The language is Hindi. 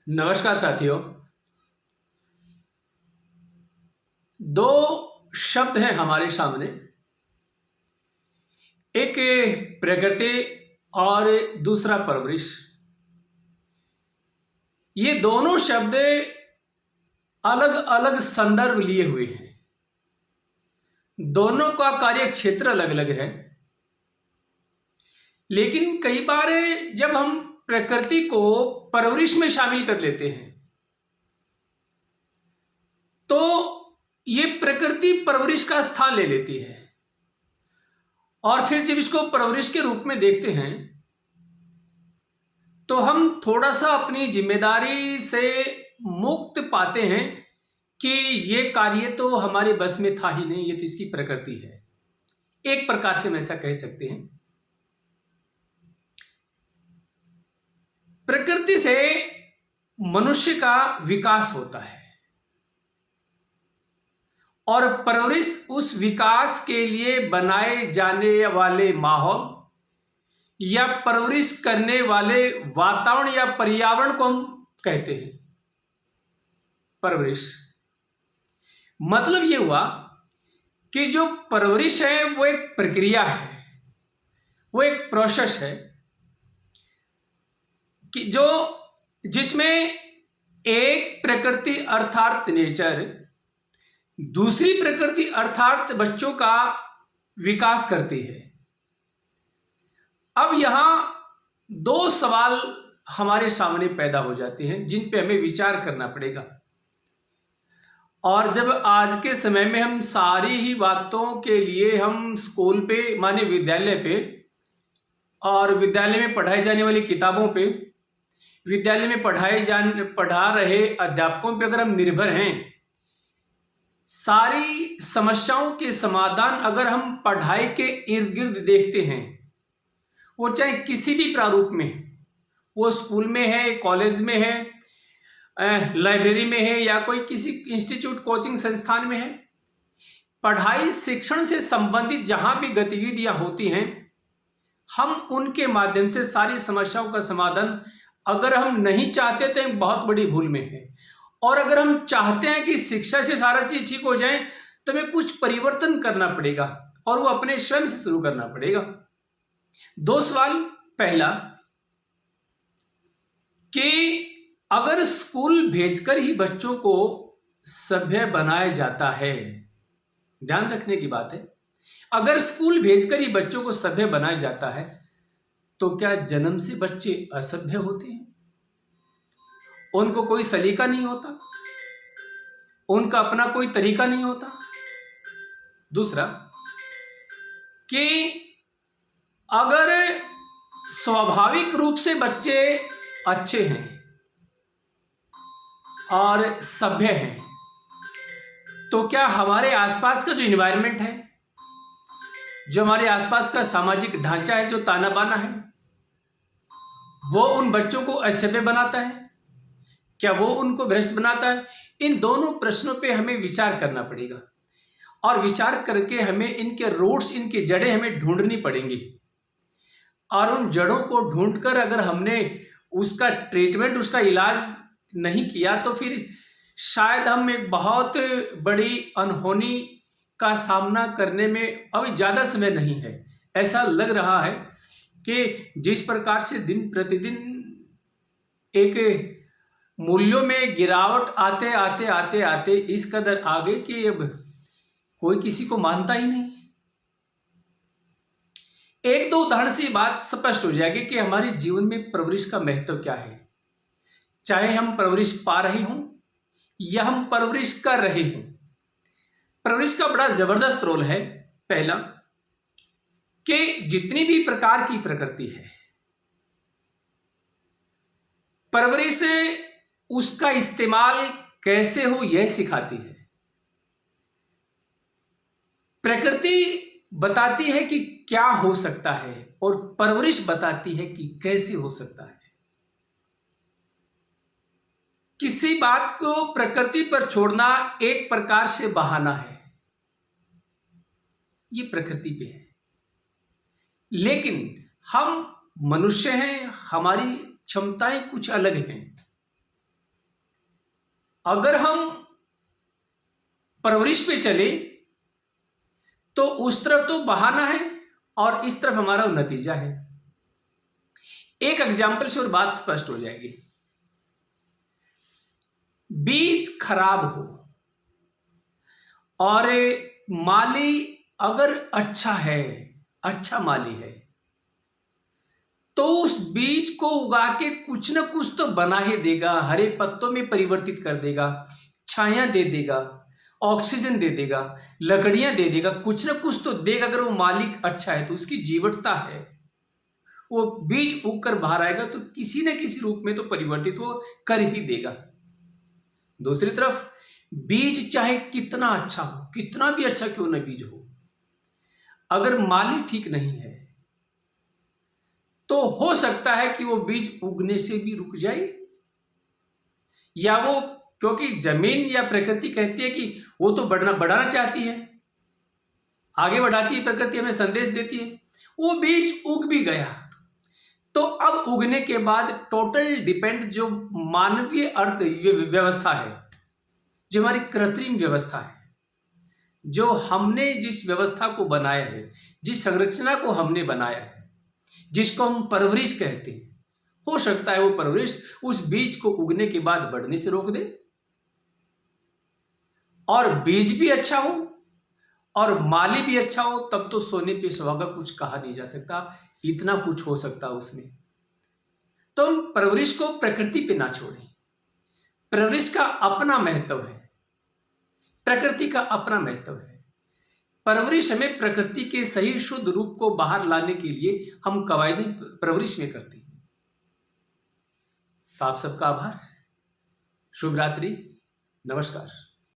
नमस्कार साथियों। दो शब्द हैं हमारे सामने, एक प्रकृति और दूसरा परवरिश। ये दोनों शब्द अलग अलग संदर्भ लिए हुए हैं। दोनों का कार्य क्षेत्र अलग अलग है, लेकिन कई बार जब हम प्रकृति को परवरिश में शामिल कर लेते हैं तो ये प्रकृति परवरिश का स्थान ले लेती है, और फिर जब इसको परवरिश के रूप में देखते हैं तो हम थोड़ा सा अपनी जिम्मेदारी से मुक्त पाते हैं कि ये कार्य तो हमारे बस में था ही नहीं, ये तो इसकी प्रकृति है। एक प्रकार से हम ऐसा कह सकते हैं। प्रकृति से मनुष्य का विकास होता है और परवरिश उस विकास के लिए बनाए जाने वाले माहौल या परवरिश करने वाले वातावरण या पर्यावरण को हम कहते हैं। परवरिश मतलब ये हुआ कि जो परवरिश है वो एक प्रक्रिया है, वो एक प्रोसेस है कि जिसमें एक प्रकृति अर्थात नेचर दूसरी प्रकृति अर्थात बच्चों का विकास करती है। अब यहां दो सवाल हमारे सामने पैदा हो जाते हैं जिन पे हमें विचार करना पड़ेगा। और जब आज के समय में हम सारी ही बातों के लिए हम स्कूल पे माने विद्यालय पे और विद्यालय में पढ़ाई जाने वाली किताबों पे, विद्यालय में पढ़ा रहे अध्यापकों पे अगर हम निर्भर हैं, सारी समस्याओं के समाधान अगर हम पढ़ाई के इर्द गिर्द देखते हैं, वो चाहे किसी भी प्रारूप में, वो स्कूल में है, कॉलेज में है, लाइब्रेरी में है या कोई किसी इंस्टीट्यूट कोचिंग संस्थान में है, पढ़ाई शिक्षण से संबंधित जहां भी गतिविधियां होती हैं, हम उनके माध्यम से सारी समस्याओं का समाधान अगर हम नहीं चाहते तो एक बहुत बड़ी भूल में है। और अगर हम चाहते हैं कि शिक्षा से सारा चीज ठीक हो जाए तो हमें कुछ परिवर्तन करना पड़ेगा और वो अपने स्वयं से शुरू करना पड़ेगा। दो सवाल। पहला कि अगर स्कूल भेजकर ही बच्चों को सभ्य बनाया जाता है, ध्यान रखने की बात है, अगर स्कूल भेजकर ही बच्चों को सभ्य बनाया जाता है तो क्या जन्म से बच्चे असभ्य होते हैं? उनको कोई सलीका नहीं होता, उनका अपना कोई तरीका नहीं होता। दूसरा कि अगर स्वाभाविक रूप से बच्चे अच्छे हैं और सभ्य हैं तो क्या हमारे आसपास का जो इन्वायरमेंट है, जो हमारे आसपास का सामाजिक ढांचा है, जो ताना बाना है, वो उन बच्चों को असभ्य बनाता है? क्या वो उनको भ्रष्ट बनाता है? इन दोनों प्रश्नों पे हमें विचार करना पड़ेगा और विचार करके हमें इनके रूट्स, इनकी जड़ें हमें ढूंढनी पड़ेंगी। और उन जड़ों को ढूंढकर अगर हमने उसका ट्रीटमेंट, उसका इलाज नहीं किया तो फिर शायद हम एक बहुत बड़ी अनहोनी का सामना करने में अभी ज़्यादा समय नहीं है। ऐसा लग रहा है कि जिस प्रकार से दिन प्रतिदिन एक मूल्यों में गिरावट आते आते आते आते इस कदर आ गई कि अब कोई किसी को मानता ही नहीं। एक दो उदाहरण से बात स्पष्ट हो जाएगी कि हमारे जीवन में परवरिश का महत्व क्या है। चाहे हम परवरिश पा रहे हों या हम परवरिश कर रहे हों, परवरिश का बड़ा जबरदस्त रोल है। पहला कि जितनी भी प्रकार की प्रकृति है, परवरिश उसका इस्तेमाल कैसे हो यह सिखाती है। प्रकृति बताती है कि क्या हो सकता है और परवरिश बताती है कि कैसे हो सकता है। किसी बात को प्रकृति पर छोड़ना एक प्रकार से बहाना है, ये प्रकृति पे है। लेकिन हम मनुष्य हैं, हमारी क्षमताएं कुछ अलग हैं। अगर हम परवरिश पे चले तो उस तरफ तो बहाना है और इस तरफ हमारा नतीजा है। एक एग्जाम्पल से और बात स्पष्ट हो जाएगी। बीज खराब हो और माली अगर अच्छा है, अच्छा माली है, तो उस बीज को उगा के कुछ न कुछ तो बना ही देगा, हरे पत्तों में परिवर्तित कर देगा, छाया दे देगा, ऑक्सीजन दे देगा, लकड़ियां दे देगा, कुछ न कुछ तो देगा। अगर वो मालिक अच्छा है तो उसकी जीवटता है, वो बीज उग कर बाहर आएगा तो किसी न किसी रूप में तो परिवर्तित वो कर ही देगा। दूसरी तरफ बीज चाहे कितना अच्छा हो, कितना भी अच्छा क्यों न बीज हो, अगर माली ठीक नहीं है तो हो सकता है कि वो बीज उगने से भी रुक जाए, या वो, क्योंकि जमीन या प्रकृति कहती है कि वो तो बढ़ाना चाहती है, आगे बढ़ाती है, प्रकृति हमें संदेश देती है, वो बीज उग भी गया तो अब उगने के बाद टोटल डिपेंड जो मानवीय अर्थ व्यवस्था है, जो हमारी कृत्रिम व्यवस्था है, जो हमने जिस व्यवस्था को बनाया है, जिस संरचना को हमने बनाया है, जिसको हम परवरिश कहते हैं, हो सकता है वो परवरिश उस बीज को उगने के बाद बढ़ने से रोक दे, और बीज भी अच्छा हो और माली भी अच्छा हो, तब तो सोने पे सुहागा कुछ कहा नहीं जा सकता, इतना कुछ हो सकता उसमें। तो हम परवरिश को प्रकृति पे ना छोड़ें। परवरिश का अपना महत्व है, प्रकृति का अपना महत्व है। परवरिश हमें प्रकृति के सही शुद्ध रूप को बाहर लाने के लिए हम कवायदी परवरिश में करते हैं। तो आप सबका आभार, शुभ रात्रि, नमस्कार।